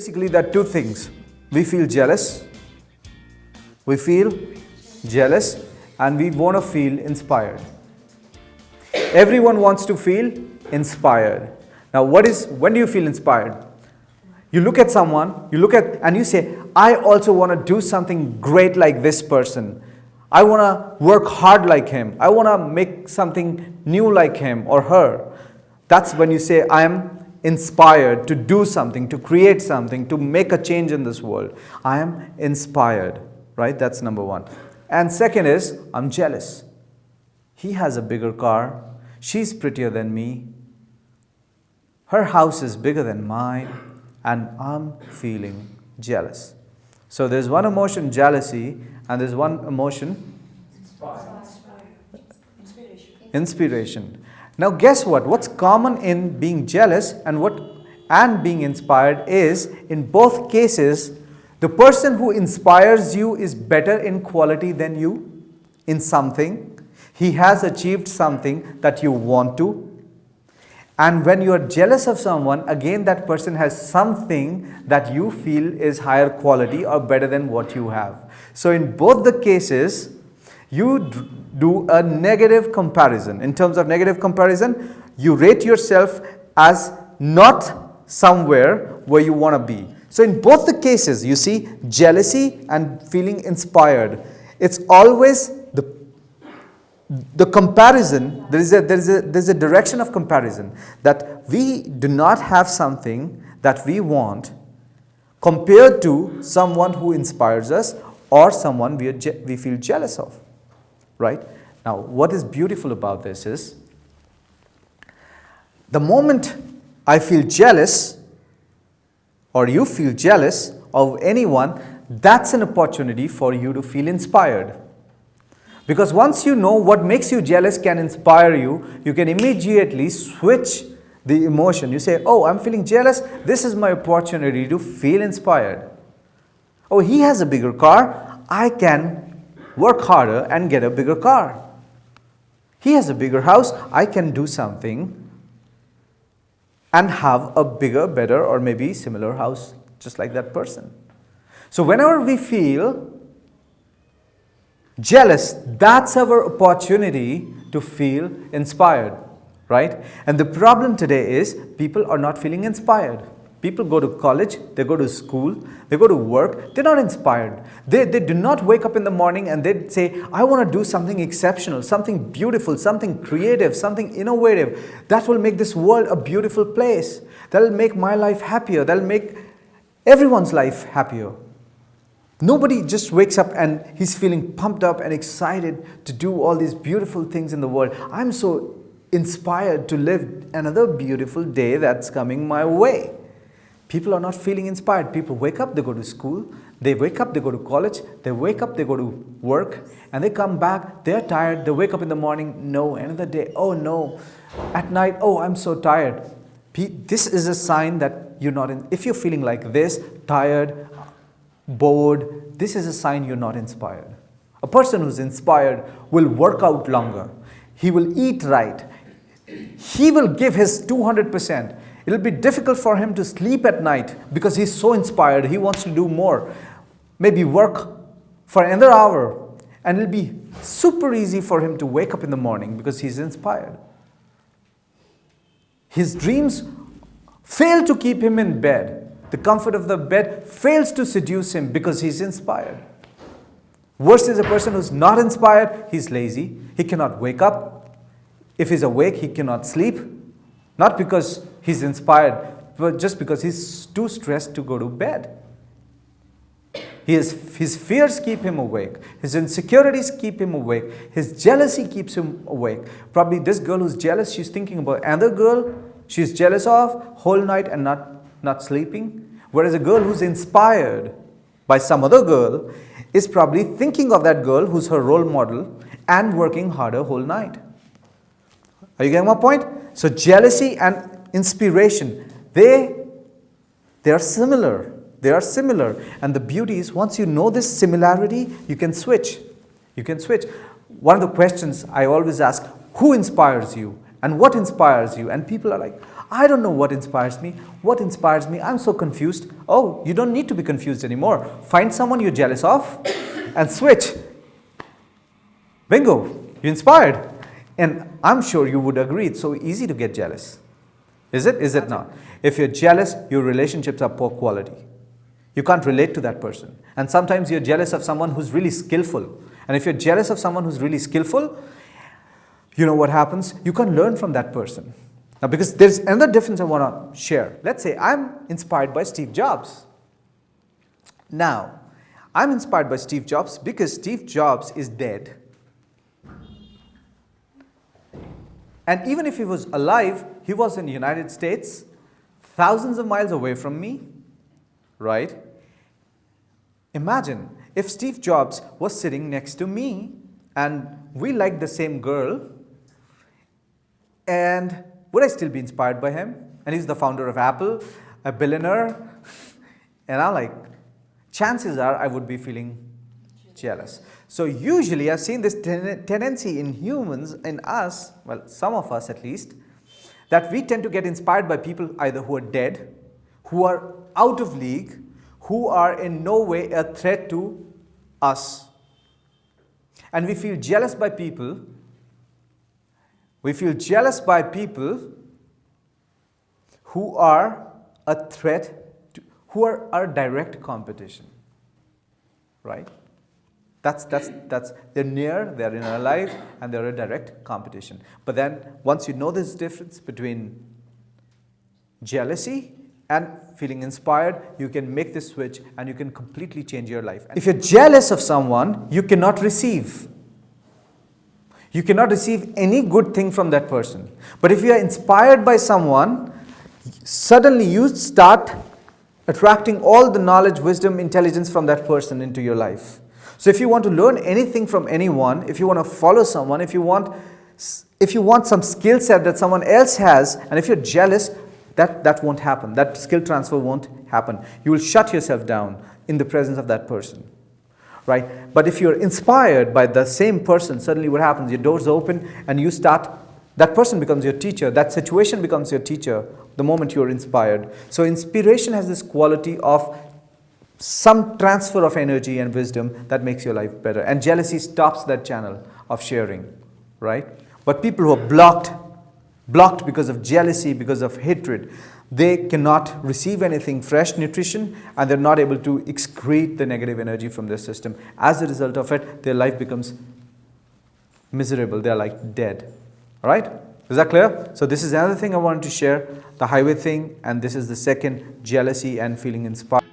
basically, there are two things. We feel jealous. We feel jealous and we want to feel inspired. Everyone wants to feel inspired. Now, when do you feel inspired? You look at someone, and you say, I also want to do something great like this person. I want to work hard like him. I want to make something new like him or her. That's when you say, I am inspired to do something, to create something, to make a change in this world. I am inspired, right? That's number one. And second is, I'm jealous. He has a bigger car. She's prettier than me. Her house is bigger than mine. And I'm feeling jealous. So there's one emotion, jealousy, and there's one emotion, inspiration. Now guess what? What's common in being jealous and being inspired is, in both cases, the person who inspires you is better in quality than you in something. He has achieved something that you want to. And when you are jealous of someone, again that person has something that you feel is higher quality or better than what you have. So in both the cases, you do a negative comparison. In terms of negative comparison, you rate yourself as not somewhere where you want to be. So in both the cases, you see jealousy and feeling inspired. It's always the comparison. There's a direction of comparison, that we do not have something that we want compared to someone who inspires us or someone we feel jealous of, right? Now, what is beautiful about this is, the moment I feel jealous or you feel jealous of anyone, that's an opportunity for you to feel inspired. Because once you know what makes you jealous can inspire you, you can immediately switch the emotion. You say, oh, I'm feeling jealous. This is my opportunity to feel inspired. Oh, he has a bigger car. I can work harder and get a bigger car. He has a bigger house. I can do something and have a bigger, better, or maybe similar house just like that person. So whenever we feel jealous, that's our opportunity to feel inspired, right? And the problem today is, people are not feeling inspired. People go to college, they go to school, they go to work, they're not inspired. They do not wake up in the morning and they say, I want to do something exceptional, something beautiful, something creative, something innovative that will make this world a beautiful place, that will make my life happier, that will make everyone's life happier. Nobody just wakes up and he's feeling pumped up and excited to do all these beautiful things in the world. I'm so inspired to live another beautiful day that's coming my way. People are not feeling inspired. People wake up, they go to school, they wake up, they go to college, they wake up, they go to work, and they come back, they're tired, they wake up in the morning, no, another day, oh no, at night, oh, I'm so tired. This is a sign that you're not in. If you're feeling like this, tired, bored, this is a sign you're not inspired. A person who's inspired will work out longer. He will eat right. He will give his 200%. It'll be difficult for him to sleep at night because he's so inspired. He wants to do more. Maybe work for another hour. And it'll be super easy for him to wake up in the morning because he's inspired. His dreams fail to keep him in bed. The comfort of the bed fails to seduce him because he's inspired. Versus a person who's not inspired, he's lazy. He cannot wake up. If he's awake, he cannot sleep. Not because he's inspired, but just because he's too stressed to go to bed. His fears keep him awake. His insecurities keep him awake. His jealousy keeps him awake. Probably this girl who's jealous, she's thinking about another girl she's jealous of whole night and not sleeping. Whereas a girl who's inspired by some other girl is probably thinking of that girl who's her role model and working harder whole night. Are you getting my point? So jealousy and inspiration, they are similar. They are similar. And the beauty is, once you know this similarity, you can switch. You can switch. One of the questions I always ask, who inspires you? And what inspires you? And people are like, I don't know what inspires me. What inspires me? I'm so confused. Oh, you don't need to be confused anymore. Find someone you're jealous of and switch. Bingo, you're inspired. And I'm sure you would agree it's so easy to get jealous. Is it? Is it not? If you're jealous, your relationships are poor quality. You can't relate to that person. And sometimes you're jealous of someone who's really skillful. And if you're jealous of someone who's really skillful, you know what happens? You can't learn from that person. Now, because there's another difference I want to share. Let's say I'm inspired by Steve Jobs. Now, I'm inspired by Steve Jobs because Steve Jobs is dead. And even if he was alive, he was in the United States, thousands of miles away from me, right? Imagine if Steve Jobs was sitting next to me and we liked the same girl, and would I still be inspired by him? And he's the founder of Apple, a billionaire. And I'm like, chances are I would be feeling jealous. So usually I've seen this tendency in humans, in us, well, some of us at least, that we tend to get inspired by people either who are dead, who are out of league, who are in no way a threat to us. And we feel jealous by people. We feel jealous by people who are a threat, who are our direct competition, right? That's they're near, they're in our life, and they're a direct competition. But then once you know this difference between jealousy and feeling inspired, you can make this switch and you can completely change your life. If you're jealous of someone, you cannot receive. You cannot receive any good thing from that person. But if you are inspired by someone, suddenly you start attracting all the knowledge, wisdom, intelligence from that person into your life. So if you want to learn anything from anyone, if you want to follow someone, if you want some skill set that someone else has, and if you're jealous, that won't happen. That skill transfer won't happen. You will shut yourself down in the presence of that person. Right? But if you're inspired by the same person, suddenly what happens? Your doors open and you start, that person becomes your teacher. That situation becomes your teacher the moment you're inspired. So inspiration has this quality of some transfer of energy and wisdom that makes your life better. And jealousy stops that channel of sharing. Right? But people who are blocked because of jealousy, because of hatred, they cannot receive anything fresh nutrition, and they're not able to excrete the negative energy from their system. As a result of it, their life becomes miserable. They're like dead. All right? Is that clear? So this is another thing I wanted to share, the highway thing, and this is the second, jealousy and feeling inspired.